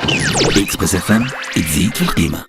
إكسبريس اف ام تزيد في القيمة.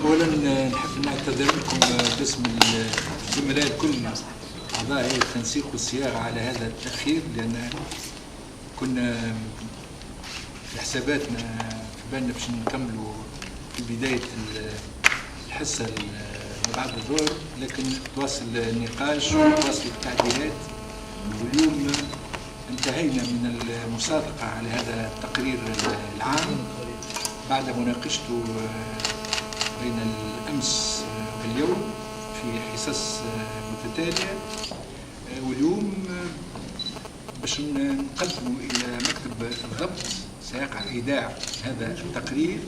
اولا نحب نعتذر لكم باسم الزملاء الكل اعضاء هيئه التنسيق والصياغه على هذا التاخير، لان كنا في حساباتنا في بالنا باش نكملوا في بدايه الحصه بعد الظهر، لكن تواصل النقاش وتواصل التعديلات، واليوم انتهينا من المصادقه على هذا التقرير العام بعد مناقشته بين الأمس واليوم في حصص متتالية. واليوم باش نقدموا إلى مكتب الضبط سيقع إيداع هذا التقرير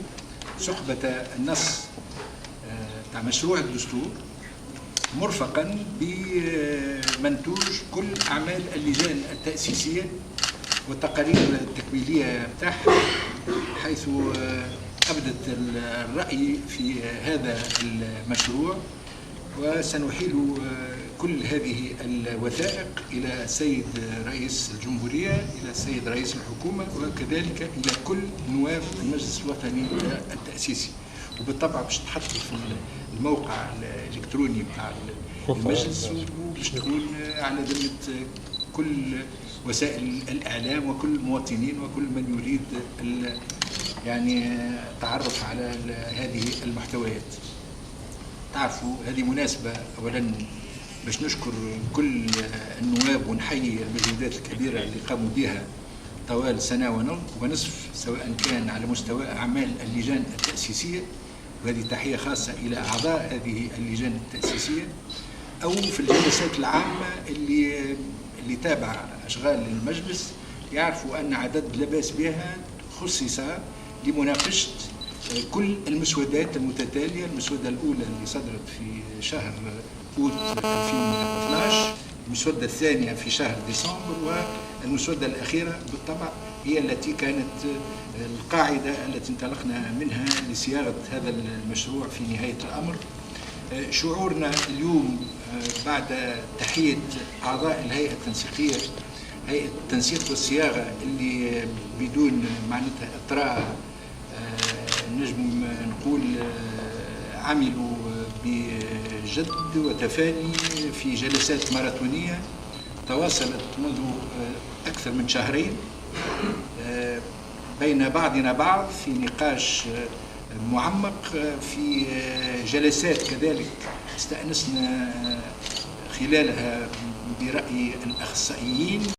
صحبة النص تاع مشروع الدستور، مرفقا بمنتوج كل أعمال اللجان التأسيسية والتقارير التكميلية بتاعها، حيث أبدت الرأي في هذا المشروع. وسنحيل كل هذه الوثائق إلى السيد رئيس الجمهورية، إلى السيد رئيس الحكومة، وكذلك إلى كل نواب المجلس الوطني التأسيسي. وبالطبع باش تحط في الموقع الإلكتروني بتاع المجلس، وباش تكون على ذمة كل وسائل الإعلام وكل المواطنين وكل من يريد يعني التعرف على هذه المحتويات. تعرفوا هذه مناسبة أولا باش نشكر كل النواب ونحيي المجهودات الكبيرة اللي قاموا بها طوال سنة ونصف، سواء كان على مستوى أعمال اللجان التأسيسية، وهذه تحية خاصة إلى أعضاء هذه اللجان التأسيسية، أو في الجلسات العامة اللي تابع أشغال المجلس. يعرفوا أن عدد لا بأس بها خصص لمناقشة كل المسودات المتتالية. المسودة الأولى اللي صدرت في شهر أوت 2012، المسودة الثانية في شهر ديسمبر، والمسودة الأخيرة بالطبع هي التي كانت القاعدة التي انطلقنا منها لصياغة هذا المشروع في نهاية الأمر. شعورنا اليوم بعد تحية أعضاء الهيئة التنسيقية، هيئة التنسيق والصياغة اللي بدون معناتها إطراء نجم نقول عملوا بجد وتفاني في جلسات ماراثونية تواصلت منذ أكثر من شهرين بين بعضنا بعض، في نقاش معمق، في جلسات كذلك استأنسنا خلالها برأي الأخصائيين.